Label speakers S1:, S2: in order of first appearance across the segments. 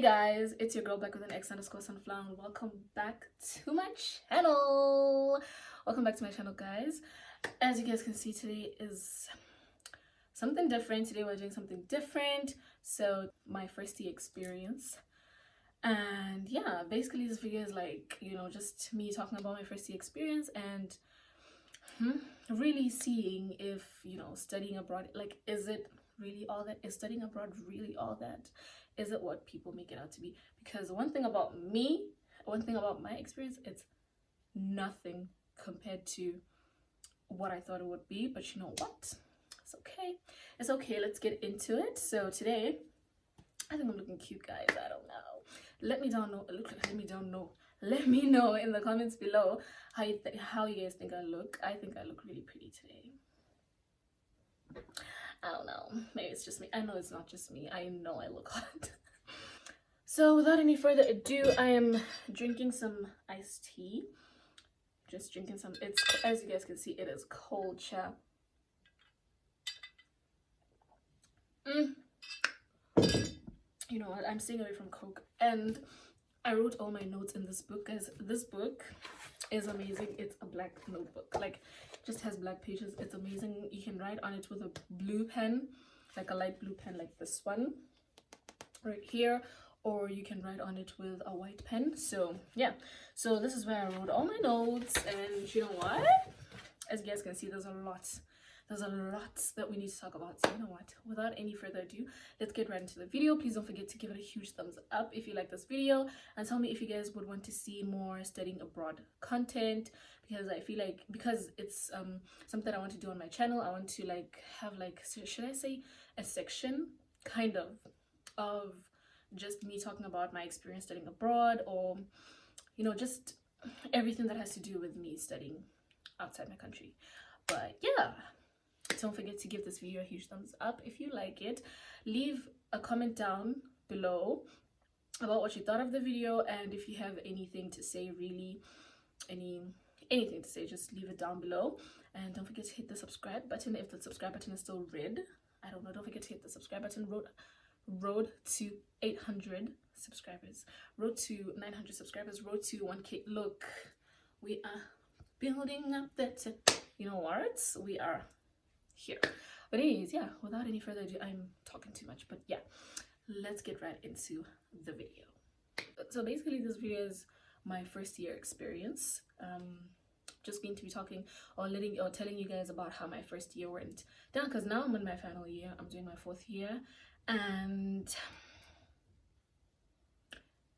S1: guys, it's your girl back with an X_sunflower and welcome back to my channel. Welcome back to my channel, guys. As you guys can see, today is something different. Today we're doing something different. So my first year experience, and yeah, basically this video is like, just me talking about my first year experience and really seeing if studying abroad, like, is it really all that? Is studying abroad really all that? Is it what people make it out to be? Because one thing about my experience, it's nothing compared to what I thought it would be. But you know what? It's okay. Let's get into it. So today, I think I'm looking cute, guys. I don't know. Let me know in the comments below how you guys think I look. I think I look really pretty today. I don't know, maybe it's just me. I know it's not just me. I know I look hot. So without any further ado, I am drinking some iced tea. Just drinking some. It's, as you guys can see, it is cold cha. You know what, I'm staying away from Coke, and I wrote all my notes in this book, guys. This book is amazing. It's a black notebook, like, just has black pages. It's amazing. You can write on it with a blue pen, like a light blue pen, like this one right here, or you can write on it with a white pen. So yeah, so this is where I wrote all my notes. And you know what, as you guys can see, there's a lot that we need to talk about. So you know what, without any further ado, let's get right into the video. Please don't forget to give it a huge thumbs up if you like this video, and tell me if you guys would want to see more studying abroad content, because I feel like, because it's something I want to do on my channel, I want to like have, like, should I say, a section kind of just me talking about my experience studying abroad, or just everything that has to do with me studying outside my country. But yeah, don't forget to give this video a huge thumbs up if you like it. Leave a comment down below about what you thought of the video, and if you have anything to say, really anything to say, just leave it down below. And don't forget to hit the subscribe button if the subscribe button is still red. I don't know, don't forget to hit the subscribe button. Road to 800 subscribers, road to 900 subscribers, road to 1K. Look, we are building up that, you know what, we are here. But anyways, yeah, without any further ado, I'm talking too much, but yeah, let's get right into the video. So basically, this video is my first year experience. Just going to be talking or telling you guys about how my first year went down, because now I'm in my final year. I'm doing my 4th year, and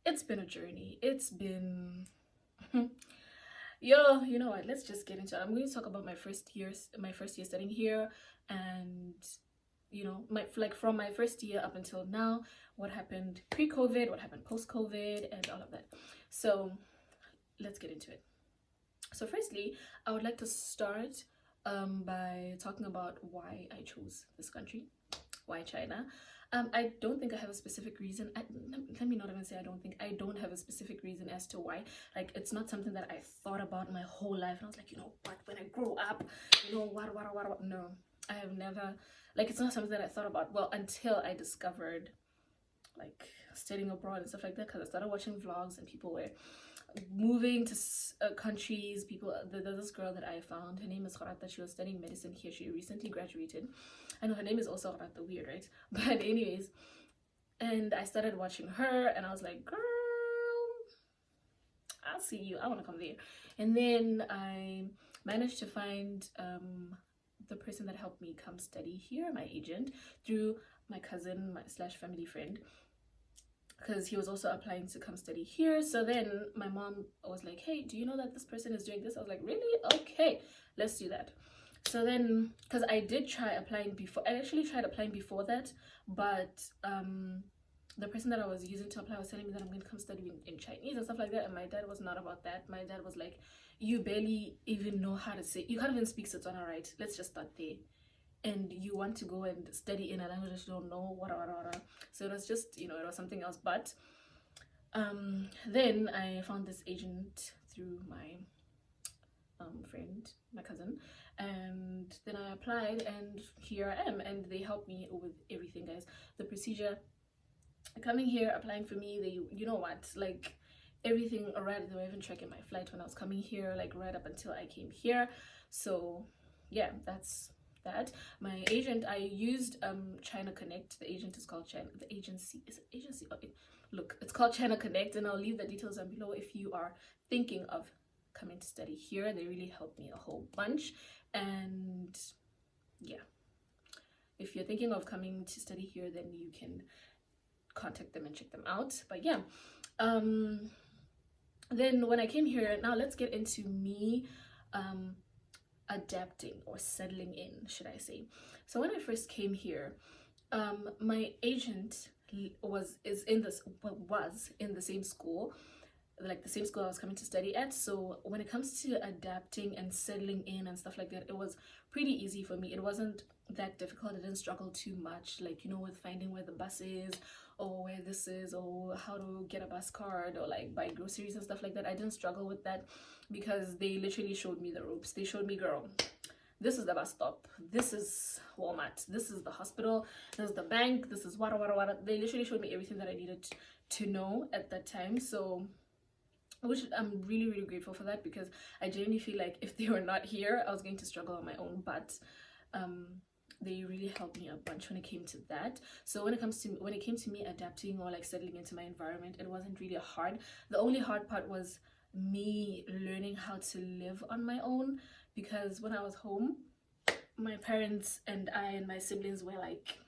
S1: it's been a journey. It's been yo, you know what, let's just get into it. I'm going to talk about my first year studying here, and from my first year up until now, what happened pre-COVID, what happened post-COVID, and all of that. So let's get into it. So firstly, I would like to start by talking about why I chose this country, why China. I don't think I have a specific reason. Let me not even say I don't have a specific reason as to why. Like, it's not something that I thought about my whole life, and I was like, you know what, when I grow up, what. No, I have never, like, it's not something that I thought about, well, until I discovered, like, studying abroad and stuff like that, because I started watching vlogs and people were moving to countries. There's this girl that I found, her name is Kharata. She was studying medicine here. She recently graduated. I know her name is also Kharata, weird, right? But anyways, and I started watching her, and I was like, girl, I'll see you, I want to come there. And then I managed to find the person that helped me come study here, my agent, through my cousin, my family friend, because he was also applying to come study here. So then my mom was like, hey, do you know that this person is doing this? I was like, really? Okay, let's do that. So then, because I did try applying before, I actually tried applying before that, but the person that I was using to apply was telling me that I'm going to come study in Chinese and stuff like that, and my dad was not about that. My dad was like, you barely even know how to say, you can't even speak Setswana right, let's just start there, and you want to go and study in a language that you don't know, what. So it was just, it was something else. But then I found this agent through my friend, my cousin, and then I applied, and here I am, and they helped me with everything, guys. The procedure coming here, applying for me, they, you know what, like everything alright. They were even tracking my flight when I was coming here, like right up until I came here. So yeah, that's that. My agent, I used China Connect. The agent is called China, the agency is agency, okay, look, it's called China Connect, and I'll leave the details down below if you are thinking of coming to study here. They really helped me a whole bunch. And yeah, if you're thinking of coming to study here, then you can contact them and check them out. But yeah, then when I came here, now let's get into me adapting or settling in, should I say. So when I first came here, my agent was in the same school, like the same school I was coming to study at. So when it comes to adapting and settling in and stuff like that, it was pretty easy for me. It wasn't that difficult. I didn't struggle too much, like, you know, with finding where the bus is or where this is or how to get a bus card or like buy groceries and stuff like that. I didn't struggle with that because they literally showed me the ropes. They showed me, girl, this is the bus stop, this is Walmart, this is the hospital, this is the bank, this is what. They literally showed me everything that I needed to know at that time. So which I'm really, really grateful for that, because I genuinely feel like if they were not here, I was going to struggle on my own. But they really helped me a bunch when it came to that. So when it came to me adapting or like settling into my environment, it wasn't really hard. The only hard part was me learning how to live on my own, because when I was home, my parents and I and my siblings were like,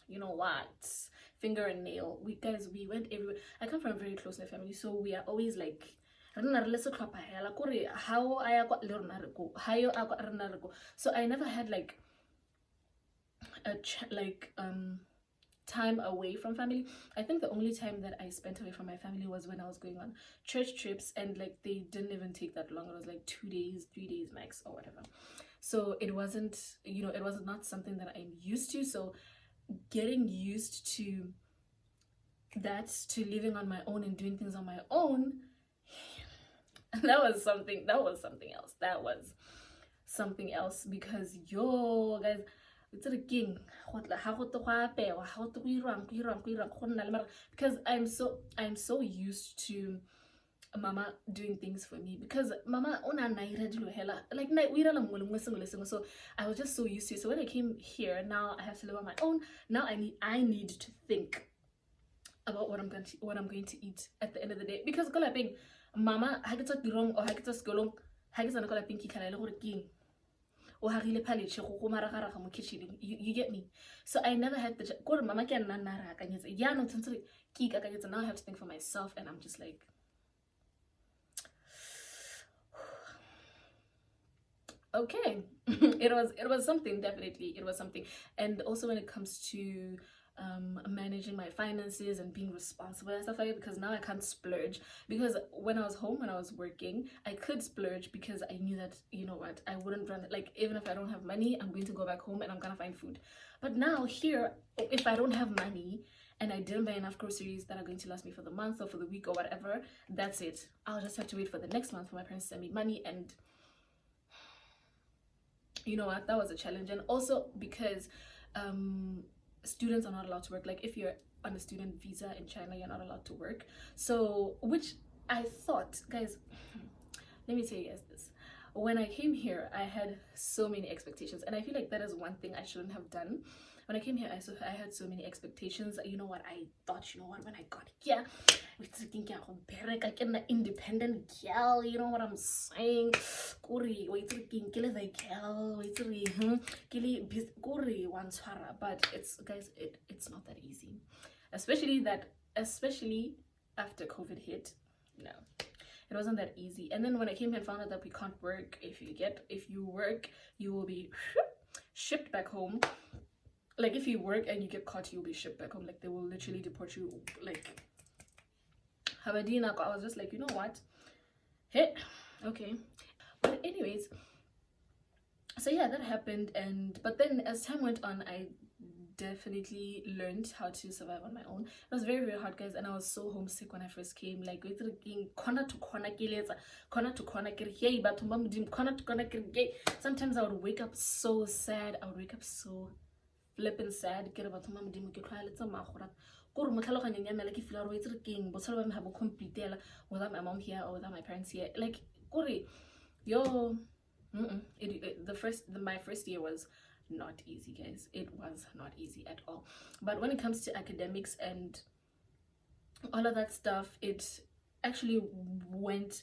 S1: you know what, finger and nail. We went everywhere. I come from a very close knit family, so we are always like, so I never had like time away from family. I think the only time that I spent away from my family was when I was going on church trips, and like they didn't even take that long. It was like 2 days, 3 days max or whatever. So it wasn't, you know, it was not something that I'm used to. So getting used to that, to living on my own and doing things on my own, that was something else, because yo guys, it's a king, because I'm so used to mama doing things for me, because mama like so I was just so used to it. So when I came here, now I have to live on my own. Now I need to think about what I'm going to eat at the end of the day, because mama ha ke tsa tirong or ha ke tsa sekolong, ha ke sana ko lapeng ke tlhala le gore keng o hagile paletshe go maragaraga mo kitchen. You get me? So I never had the gore mama ke nna nna ra akanyetsa ya no tsentse ke ikakanyetsa. Now I have to think for myself, and I'm just like, okay. it was something, definitely it was something. And also when it comes to managing my finances and being responsible and stuff like that, because now I can't splurge, because when I was home, when I was working, I could splurge because I knew that, you know what, I wouldn't run it. Like, even if I don't have money, I'm going to go back home and I'm gonna find food. But now here, if I don't have money and I didn't buy enough groceries that are going to last me for the month or for the week or whatever, that's it. I'll just have to wait for the next month for my parents to send me money. And you know what, that was a challenge. And also because students are not allowed to work. Like, if you're on a student visa in China, you're not allowed to work. So, which I thought, guys, let me tell you guys this. When I came here, I had so many expectations, and I feel like that is one thing I shouldn't have done. When I came here, I had so many expectations. You know what, I thought, you know what, when I got here, an independent girl, you know what I'm saying? But it's not that easy. Especially after COVID hit. No, it wasn't that easy. And then when I came here and found out that we can't work, if you work, you will be shipped back home. Like, if you work and you get caught, you'll be shipped back home. Like, they will literally deport you. Like, Habadina, I was just like, you know what? Hey, okay. But anyways, so yeah, that happened. But then as time went on, I definitely learned how to survive on my own. It was very, very hard, guys, and I was so homesick when I first came. Like, corner to corner, sometimes I would wake up so sad. I would wake up so flipping sad. Kore mo tlhaloganyong ya me like feel gore it's king botshelo ba me ha bo complete without my mom here or without my parents here. Like kore yo my first year was not easy, guys. It was not easy at all. But when it comes to academics and all of that stuff, it actually went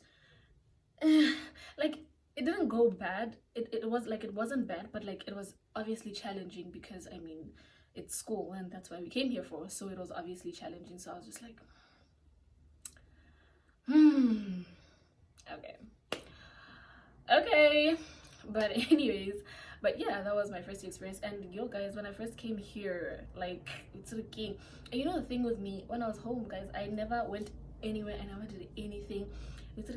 S1: like it didn't go bad. It was like it wasn't bad, but like it was obviously challenging because I mean it's school and that's why we came here for, so it was obviously challenging. So I was just like okay, but anyways, but yeah, that was my first experience. And yo guys, when I first came here, like it's okay. And you know the thing with me, when I was home, guys, I never went anywhere, I never did anything. Like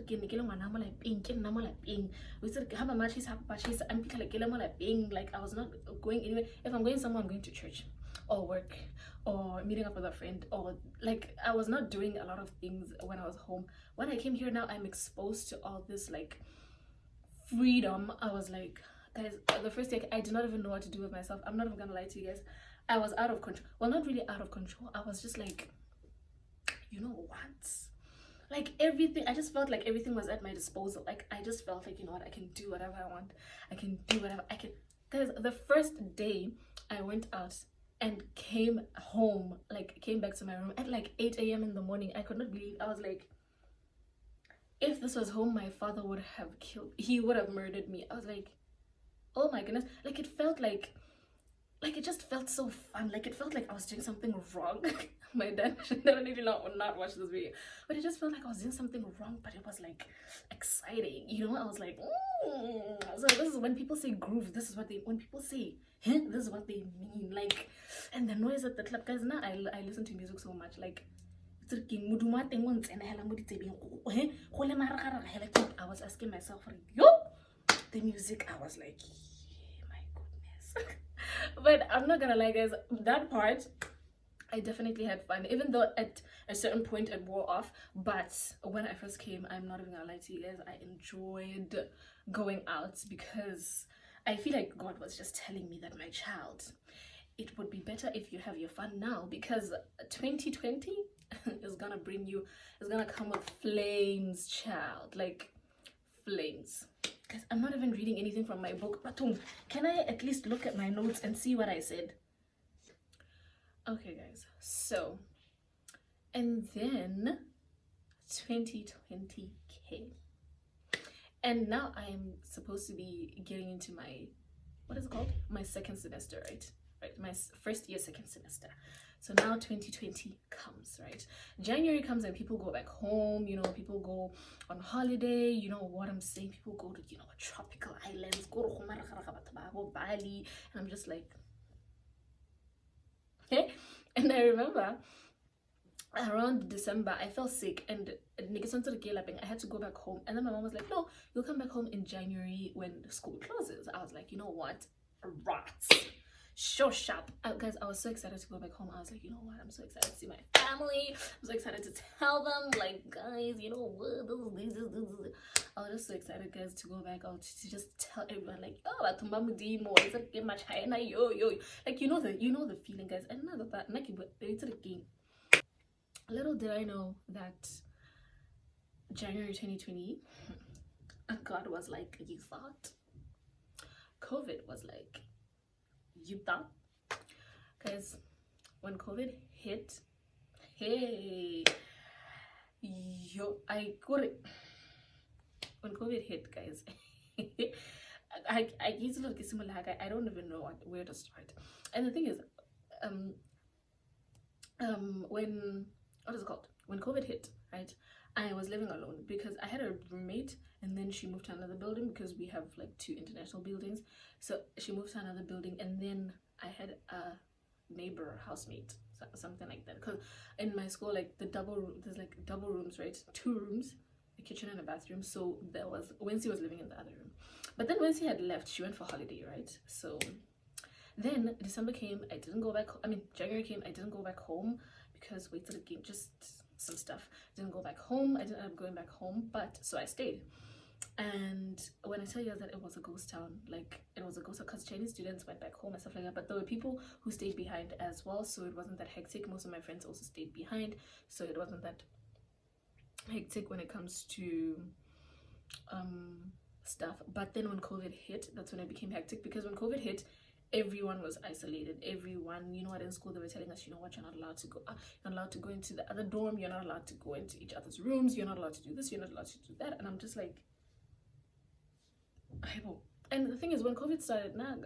S1: I was not going anywhere. If I'm going somewhere, I'm going to church or work or meeting up with a friend, or like I was not doing a lot of things when I was home. When I came here now, I'm exposed to all this like freedom. I was like, guys, the first day I did not even know what to do with myself. I'm not even gonna lie to you guys. I was out of control. Well, not really out of control. I was just like, you know what? Like everything, I just felt like everything was at my disposal. Like I just felt like, you know what, I can do whatever I want. I can do whatever I can. Guys, the first day I went out and came home, like came back to my room at like 8 a.m. in the morning. I could not believe. I was like, if this was home, my father would have killed, he would have murdered me. I was like, oh my goodness. Like it felt like it just felt so fun. Like it felt like I was doing something wrong. My dad should definitely not watch this video, but it just felt like I was doing something wrong, but it was like exciting, you know. I was like so this is when people say groove, this is what they, when people say this is what they mean. Like, and the noise at the club, guys, now I listen to music so much. Like I was asking myself, yo, the music, I was like, my goodness. But I'm not gonna lie, guys, that part I definitely had fun, even though at a certain point it wore off. But when I first came, I'm not even gonna lie to you guys, I enjoyed going out because I feel like God was just telling me that, my child, it would be better if you have your fun now, because 2020 is gonna bring you, it's gonna come with flames, child, like flames. Guys, I'm not even reading anything from my book, but can I at least look at my notes and see what I said? Okay guys, so and then 2020 came, and now I'm supposed to be getting into my, what is it called, my second semester, right, my first year second semester. So now 2020 comes, right? January comes and people go back home, you know, people go on holiday, you know what I'm saying, people go to, you know, tropical islands, go to Bali, and I'm just like, okay. And I remember around December I felt sick and I had to go back home, and then my mom was like, no, you'll come back home in January when school closes. I was like, you know what, rats, show sharp. Guys, I was so excited to go back home. I was like, you know what, I'm so excited to see my family. I'm so excited to tell them, like, guys, you know what, this. I was just so excited, guys, to go back out, to just tell everyone, like, oh, yo, like, you know the feeling, guys. And now that it's a game. Little did I know that January 2020, God was like, you thought. COVID was like, you thought. Guys, when COVID hit, hey, yo, I got it. When COVID hit, guys, I don't even know where to start. And the thing is, when, what is it called, when COVID hit, right, I was living alone because I had a roommate, and then she moved to another building because we have like 2 international buildings. So she moved to another building, and then I had a neighbor housemate, something like that, because in my school, like there's like double rooms, right, 2 rooms, a kitchen and a bathroom. So there was, Wency was living in the other room, but then Wency had left, she went for holiday, right? So then December came, I didn't go back, January came, I didn't go back home because wait till the game, just some stuff, didn't go back home. I didn't end up going back home, but so I stayed. And when I tell you that it was a ghost town, like it was a ghost town because Chinese students went back home and stuff like that. But there were people who stayed behind as well, so it wasn't that hectic. Most of my friends also stayed behind, so it wasn't that hectic when it comes to stuff. But then when COVID hit, that's when it became hectic, because when COVID hit, everyone was isolated. Everyone, you know what, in school they were telling us, you know what, you're not allowed to go, you're not allowed to go into the other dorm, you're not allowed to go into each other's rooms, you're not allowed to do this, you're not allowed to do that. And I'm just like, and the thing is, when COVID started, guys,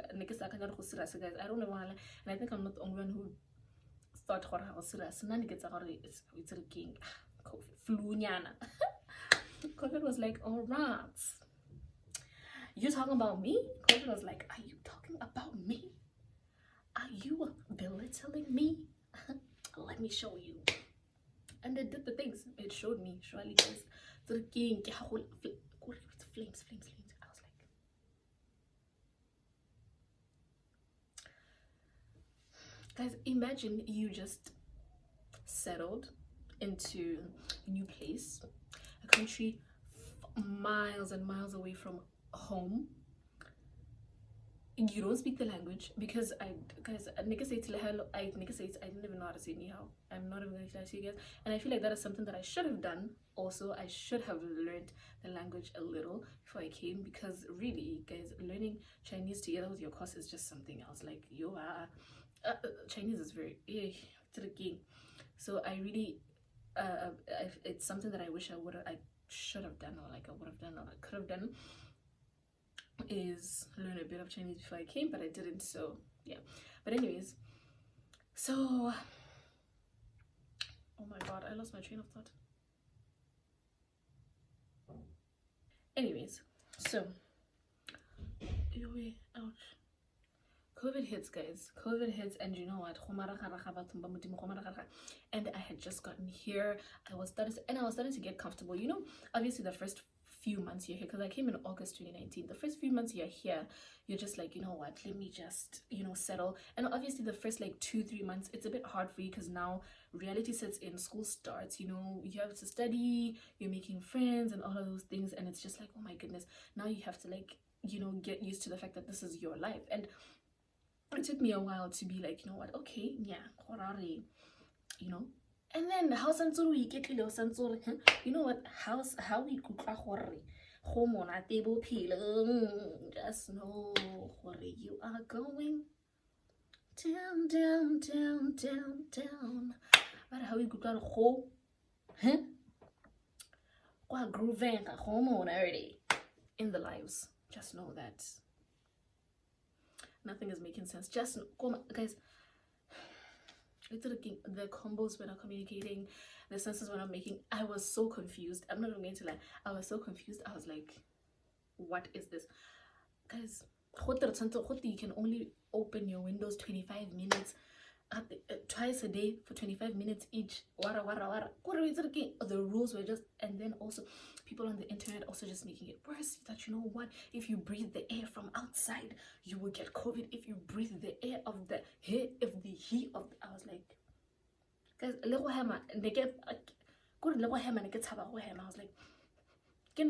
S1: I don't know why, and I think I'm not the only one who thought I was serious. It's a king, COVID flu nyana. COVID was like, all right, you talking about me? COVID was like, are you talking about me? Are you belittling me? Let me show you. And it did the things. It showed me. Surely, guys, the king, flames. I was like, guys, imagine you just settled into a new place, a country miles and miles away from home. You don't speak the language, because guys, nigga say hello, I didn't even know how to say ni hao. I'm not even going to say you guys, and I feel like that is something that I should have done. Also, I should have learned the language a little before I came, because really, guys, learning Chinese together with your course is just something else. Like, Chinese is very tricky. So I really, it's something that I wish I should have done, or like I would have done, or I could have done, is learn a bit of Chinese before I came, but I didn't. So yeah, but anyways, so oh my god, I lost my train of thought. Anyways, so ouch, COVID hits, guys. COVID hits, and you know what, and I had just gotten here. I was starting to get comfortable, you know. Obviously the first few months you're here, because I came in August 2019, the first few months you're here, you're just like, you know what, let me just, you know, settle. And obviously the first like 2-3 months it's a bit hard for you, because now reality sets in, school starts, you know, you have to study, you're making friends and all of those things, and it's just like, oh my goodness, now you have to, like, you know, get used to the fact that this is your life. And it took me a while to be like, you know what, okay, yeah, you know. And then how we get you know what, how we could home on a table pillow, just know where you are going down. But how we could home, what grooving home on already in the lives. Just know that nothing is making sense. Just guys, the combos were not communicating, the sentences were not making. I was so confused. I'm not even going to lie. I was so confused. I was like, what is this, guys? You can only open your windows 25 minutes twice a day for 25 minutes each. The rules were just, and then also people on the internet also just making it worse, that, you know what, if you breathe the air from outside you will get COVID. If you breathe the air of the heat of the, I was like, guys, I was like, in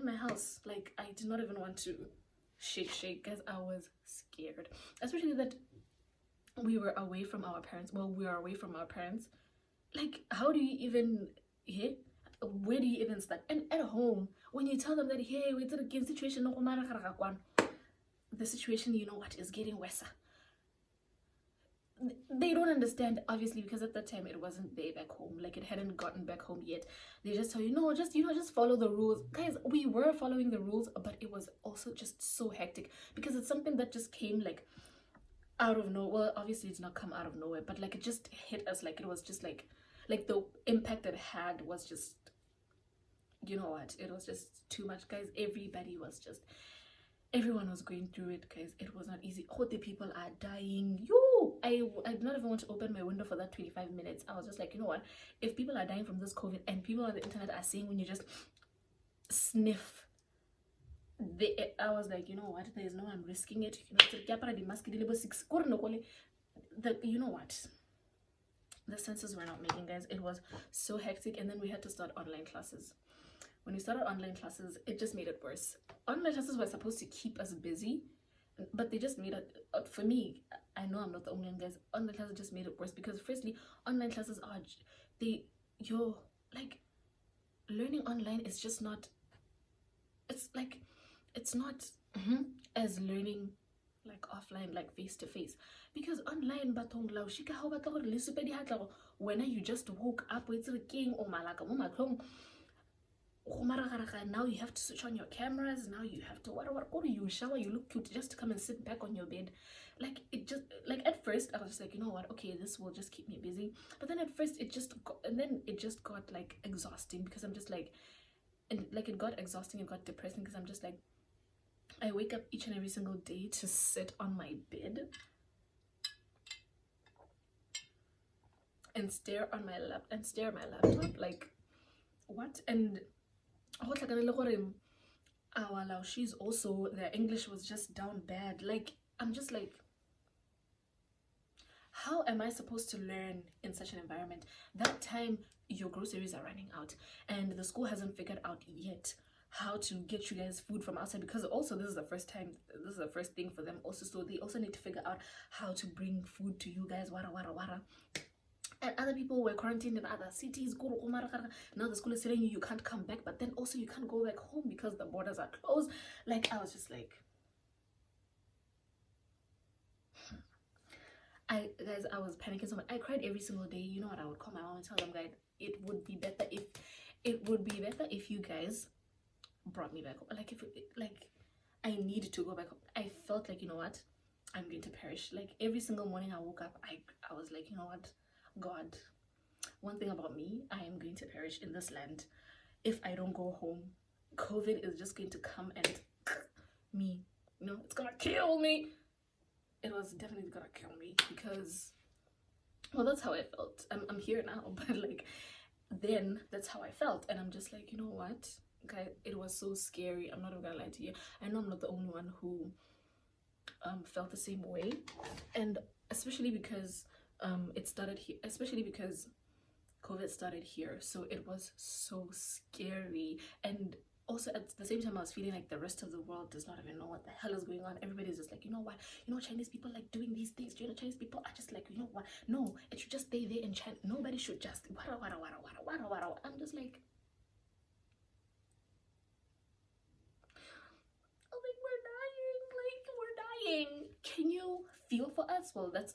S1: my house, like, I did not even want to shake, guys. I was scared, especially that we were away from our parents. Like, how do you even, where do you even start? And at home, when you tell them that, hey, we're in a situation, the situation, you know what, is getting worse, they don't understand, obviously, because at that time it wasn't there back home, like it hadn't gotten back home yet. They just tell you, no, just, you know, just follow the rules. Guys, we were following the rules, but it was also just so hectic, because it's something that just came like out of nowhere. Well, obviously it's not come out of nowhere, but like it just hit us. Like, it was just like the impact it had was just, you know what, it was just too much, guys. Everyone was going through it, guys. It was not easy. The people are dying. I did not even want to open my window for that 25 minutes. I was just like, you know what, if people are dying from this COVID, and people on the internet are saying when you just sniff I was like, you know what, there's no one risking it. You know what, the senses were not making, guys. It was so hectic. And then we had to start online classes. when we started online classes, it just made it worse. Online classes were supposed to keep us busy, but they just made it, for me, I know I'm not the only one, guys. Online classes just made it worse because, firstly, online classes are, you're like, learning online is just not, it's like, it's not as learning like offline, like face to face, because online batong lao shika how batong le supedi hatla when you just woke up with the king or malaka mo matlong. Now you have to switch on your cameras. Now you have to what you shower, you look cute just to come and sit back on your bed. Like, it just, like, at first I was just like, you know what, okay, this will just keep me busy. But then at first it just got, and then it just got like exhausting, because I'm just like, and like, it got exhausting, it got depressing, because I'm just like, I wake up each and every single day to sit on my bed and stare at my laptop, like, what? And she's also, their English was just down bad. Like, I'm just like, how am I supposed to learn in such an environment? That time your groceries are running out and the school hasn't figured out yet how to get you guys food from outside, because also this is the first thing for them also, so they also need to figure out how to bring food to you guys, wara. And other people were quarantined in other cities. Now the school is telling you can't come back, but then also you can't go back home because the borders are closed. Like, I was just like, I was panicking so much. I cried every single day. You know what? I would call my mom and tell them, guys, it would be better if you guys brought me back home. Like, like, I needed to go back home. I felt like, you know what, I'm going to perish. Like, every single morning I woke up, I was like, you know what, God, one thing about me, I am going to perish in this land if I don't go home. COVID is just going to come and me, you know, it's gonna kill me. It was definitely gonna kill me, because, well, that's how I felt. I'm here now, but like, then that's how I felt, and I'm just like, you know what, guys, it was so scary. I'm not even gonna lie to you. I know I'm not the only one who felt the same way, and especially because it started here, especially because COVID started here, so it was so scary. And also at the same time, I was feeling like the rest of the world does not even know what the hell is going on. Everybody's just like, you know what, you know, Chinese people like doing these things. You know, Chinese people are just like, you know what, no, it should just stay there in China. Nobody should just wada. I'm just like, oh, like, we're dying. Can you feel for us? Well, that's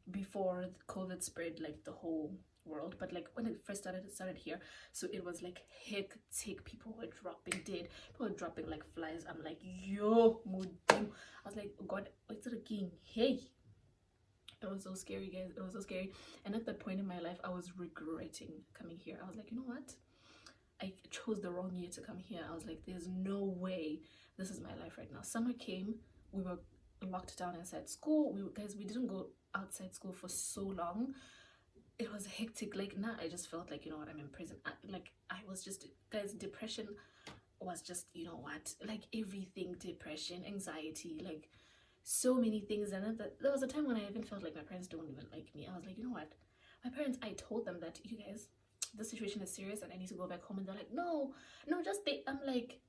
S1: before COVID spread like the whole world, but like when it first started, it started here, so it was like hectic. People were dropping dead, people were dropping like flies. I'm like, yo, mudim. I was like, oh God, it's a king. Hey, it was so scary, guys. It was so scary. And at that point in my life, I was regretting coming here. I was like, you know what, I chose the wrong year to come here. I was like, there's no way this is my life right now. Summer came, we were locked down inside school. We didn't go outside school for so long. It was hectic. Like, now I just felt like, you know what, I'm in prison. I was just, guys, depression was just, you know what, like everything, depression, anxiety, like so many things. And then there was a time when I even felt like my parents don't even like me. I was like, you know what, my parents, I told them that, you guys, the situation is serious and I need to go back home, and they're like, no, just stay. I'm like,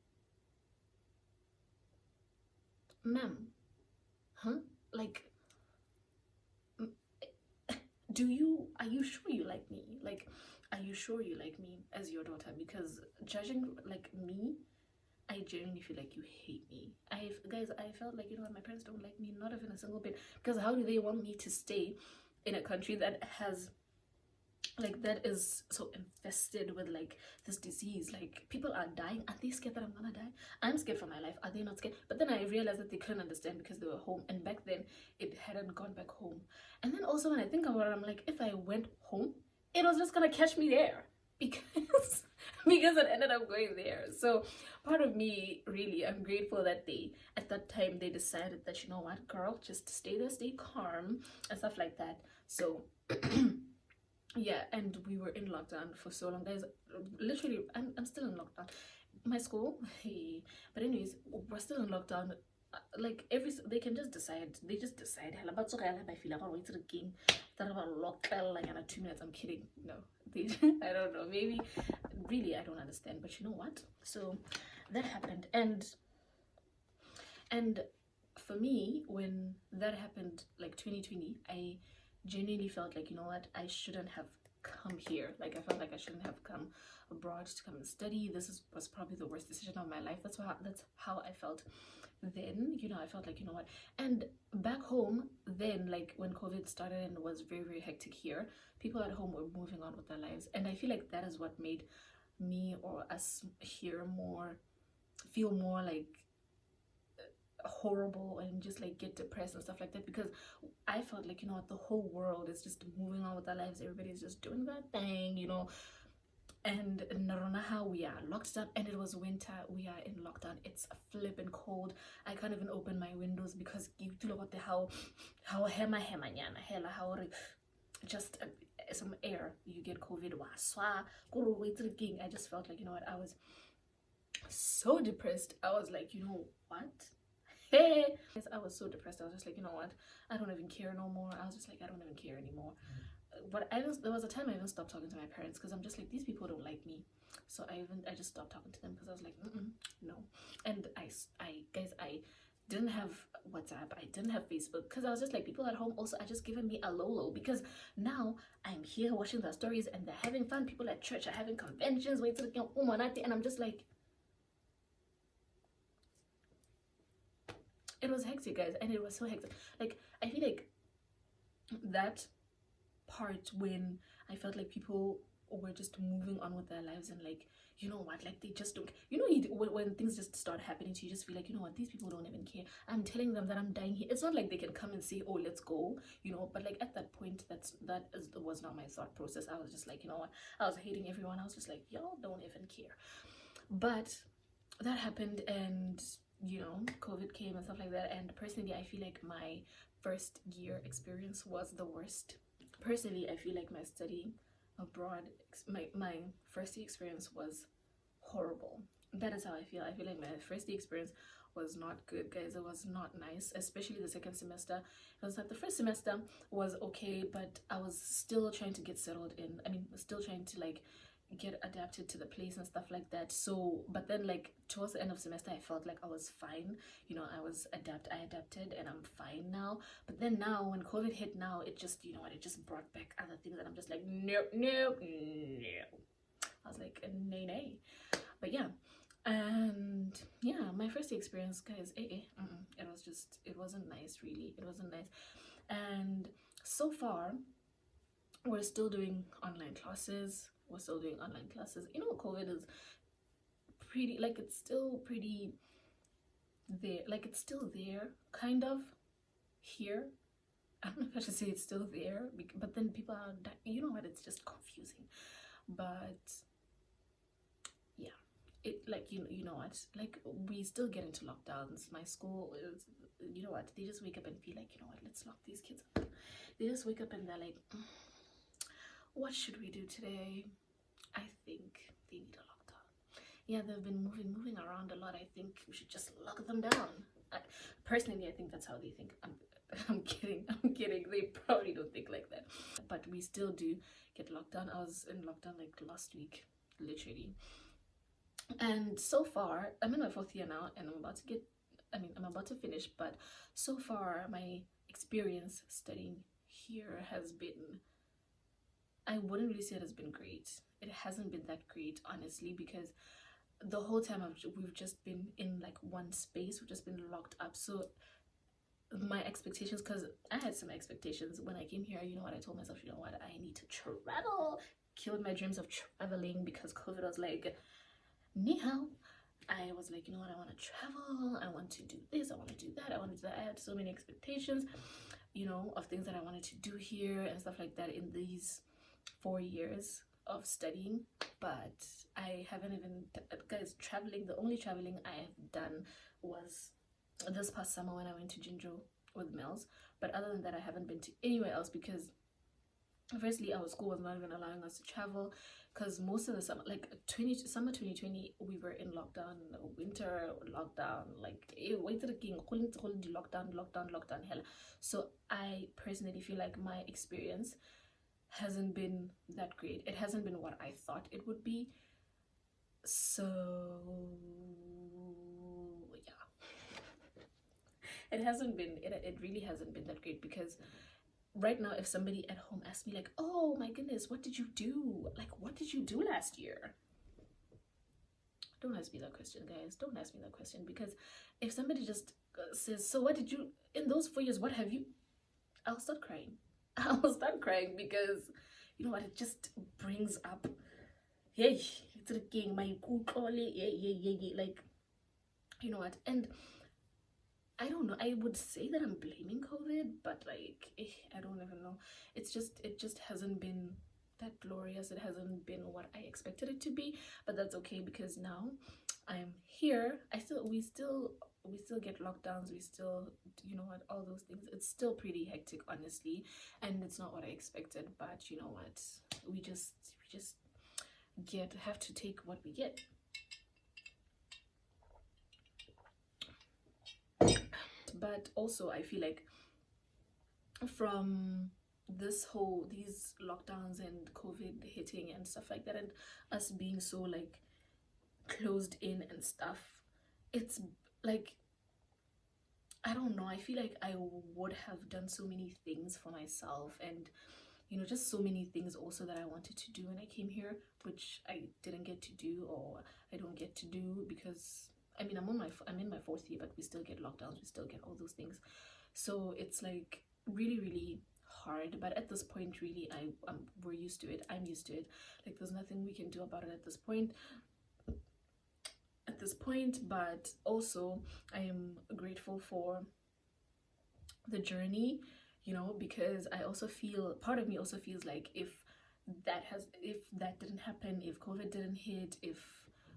S1: ma'am, huh? Like, are you sure you like me? Like, are you sure you like me as your daughter? Because judging like me, I genuinely feel like you hate me. I felt like, you know what, my parents don't like me, not even a single bit. Because how do they want me to stay in a country that has, like, that is so infested with like this disease? Like, people are dying. Are they scared that I'm gonna die? I'm scared for my life. Are they not scared? But then I realized that they couldn't understand because they were home, and back then it hadn't gone back home. And then also when I think about it, I'm like, if I went home, it was just gonna catch me there, because it ended up going there. So part of me, really, I'm grateful that at that time they decided that, you know what, girl, just stay there, stay calm and stuff like that. So yeah, and we were in lockdown for so long, guys. Literally, I'm still in lockdown. My school, hey, but anyways, we're still in lockdown. Like, they can just decide. They just decide. Hell, about so I feel like I'm waiting again. That about lockdown like in 2 minutes. I'm kidding. No, I don't know, maybe really I don't understand, but you know what, so that happened. And for me, when that happened, like 2020, I genuinely felt like, you know what, I shouldn't have come here. Like I felt like I shouldn't have come abroad to come and study. Was probably the worst decision of my life. That's how I felt then. You know, I felt like, you know what, and back home then, like when COVID started and it was very, very hectic here, people at home were moving on with their lives, and I feel like that is what made me or us here feel more like horrible and just like get depressed and stuff like that, because I felt like, you know what, the whole world is just moving on with their lives, everybody's just doing their thing, you know. And Naronaha, we are locked down, and it was winter, we are in lockdown, it's flipping cold. I can't even open my windows because you know what, the how hema nyana hela how just some air, you get COVID. I just felt like, you know what, I was so depressed. I was like, you know what, hey, I was so depressed. I was just like, you know what, I don't even care no more. I was just like, I don't even care anymore. But there was a time I even stopped talking to my parents, because I'm just like, these people don't like me. So I just stopped talking to them, because I was like, no. And I didn't have WhatsApp, I didn't have Facebook, because I was just like, people at home also are just giving me a lolo, because now I'm here watching their stories and they're having fun. People at church are having conventions, and I'm just like, it was hectic, guys, and it was so hectic. Like I feel like that part when I felt like people were just moving on with their lives, and like, you know what, like they just don't, you know, when things just start happening to you, just feel like, you know what, these people don't even care. I'm telling them that I'm dying here. It's not like they can come and say, oh, let's go, you know. But like at that point, was not my thought process. I was just like, you know what, I was hating everyone. I was just like, y'all don't even care. But that happened, and you know, COVID came and stuff like that. And personally, I feel like my first year experience was the worst. Personally, I feel like my study abroad, my first year experience was horrible. That is how I feel. I feel like my first year experience was not good, guys. It was not nice, especially the second semester. It was like the first semester was okay, but I was still trying to get settled in. I mean, still trying to like get adapted to the place and stuff like that. So but then like towards the end of semester, I felt like I was fine, you know. I adapted and I'm fine now. But then now when COVID hit, now it just, you know what, it just brought back other things, and I'm just like, nope, nope, no. I was like, nay, nay. But yeah, and yeah, my first experience, guys, it wasn't nice, really. It wasn't nice. And so far we're still doing online classes. You know, COVID is pretty, like, it's still pretty there, like it's still there kind of here. I don't know if I should say it's still there, but then people are, you know what, it's just confusing. But yeah, it, like, you know what, like we still get into lockdowns. My school is, you know what, they just wake up and feel like, you know what, let's lock these kids up. They just wake up and they're like, what should we do today? I think they need a lockdown. Yeah, they've been moving around a lot. I think we should just lock them down. Personally, I think that's how they think. I'm kidding. They probably don't think like that. But we still do get locked down. I was in lockdown like last week, literally. And so far, I'm in my 4th year now, and I'm about to finish. But so far, my experience studying here has been, I wouldn't really say it has been great. It hasn't been that great, honestly, because the whole time we've just been in like one space. We've just been locked up. So my expectations, because I had some expectations when I came here, you know what, I told myself, you know what, I need to travel. Killed my dreams of traveling because COVID was like, ni hao. I was like, you know what, I want to travel, I want to do this, I want to do that, I want to do that. I had so many expectations, you know, of things that I wanted to do here and stuff like that in these 4 years of studying. But I haven't even, guys, traveling, the only traveling I have done was this past summer when I went to Jinjo with Mills. But other than that, I haven't been to anywhere else, because firstly, our school was not even allowing us to travel, because most of the summer, like summer 2020, we were in lockdown, winter lockdown, like lockdown. Hell, so I personally feel like my experience hasn't been that great. It hasn't been what I thought it would be. So yeah, it really hasn't been that great, because right now if somebody at home asks me like, oh my goodness, what did you do, like what did you do last year, don't ask me that question, guys. Don't ask me that question, because if somebody just says, so what did you in those 4 years, what have you, I'll start crying. I'll start crying, because you know what, it just brings up, hey, it's a king, my like, you know what, and I don't know, I would say that I'm blaming COVID, but like, I don't even know. It just hasn't been that glorious. It hasn't been what I expected it to be, but that's okay, because now I'm here. We still get lockdowns. We still, you know what, all those things. It's still pretty hectic, honestly, and it's not what I expected. But you know what, we just have to take what we get. But also I feel like from these lockdowns and COVID hitting and stuff like that, and us being so like closed in and stuff, it's like, I don't know, I feel like I would have done so many things for myself, and you know, just so many things also that I wanted to do when I came here, which I didn't get to do, or I don't get to do, because I mean, I'm in my 4th year, but we still get lockdowns, we still get all those things. So it's like really, really hard. But at this point, really, we're used to it. I'm used to it. Like, there's nothing we can do about it at this point. But also I am grateful for the journey, you know, because I also feel, part of me also feels like if that didn't happen, if COVID didn't hit, if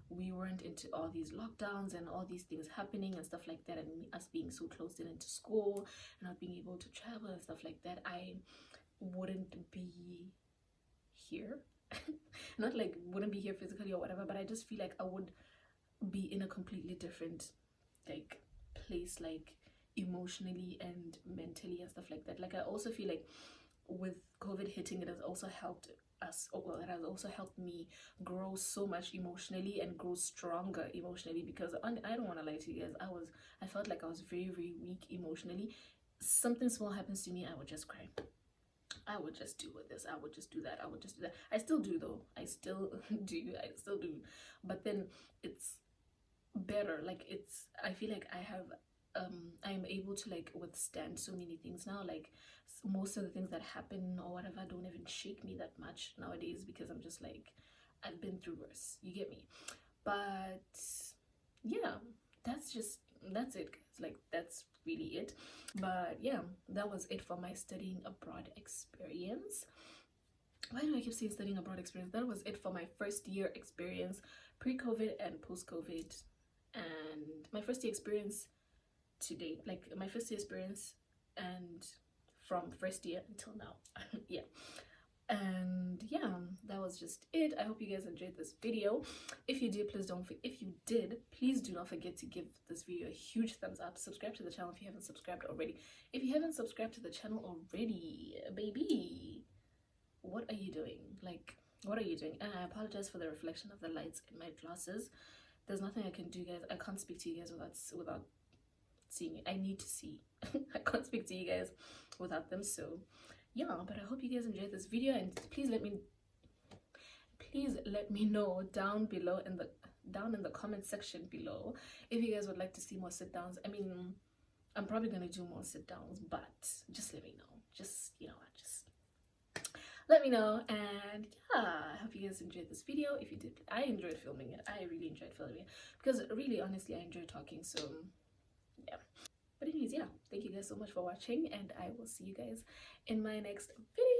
S1: we weren't into all these lockdowns and all these things happening and stuff like that, and us being so close in into school and not being able to travel and stuff like that, I wouldn't be here. Not like wouldn't be here physically or whatever, but I just feel like I would be in a completely different like place, like emotionally and mentally and stuff like that. Like, I also feel like with COVID hitting, it has also helped us, or well, it has also helped me grow so much emotionally and grow stronger emotionally, because I don't want to lie to you guys, I felt like I was very, very weak emotionally. Something small happens to me, I would just cry. I would just do this, I would just do that, I would just do that. I still do though, I still do, but then it's better. Like, I feel like I'm able to like withstand so many things now. Like, most of the things that happen or whatever don't even shake me that much nowadays, because I'm just like, I've been through worse, you get me. But yeah, that's it, guys. Like, that's really it. But yeah, that was it for my studying abroad experience. Why do I keep saying studying abroad experience? That was it for my first year experience, pre-COVID and post-COVID, and my first year experience to date, like my first year experience, and from first year until now. Yeah, and yeah, that was just it. I hope you guys enjoyed this video. If you did, please do not forget to give this video a huge thumbs up. Subscribe to the channel if you haven't subscribed already. If you haven't subscribed to the channel already, baby, what are you doing? Like, what are you doing? And I apologize for the reflection of the lights in my glasses. There's nothing I can do, guys. I can't speak to you guys without seeing it. I need to see. I can't speak to you guys without them. So yeah, but I hope you guys enjoyed this video, and please let me know down below in the comment section below if you guys would like to see more sit downs. I mean, I'm probably gonna do more sit downs, but just let me know. Just, you know, just let me know. And yeah, I hope you guys enjoyed this video. If you did, I enjoyed filming it. I really enjoyed filming it, because really, honestly, I enjoy talking. So yeah, but anyways, yeah, thank you guys so much for watching, and I will see you guys in my next video.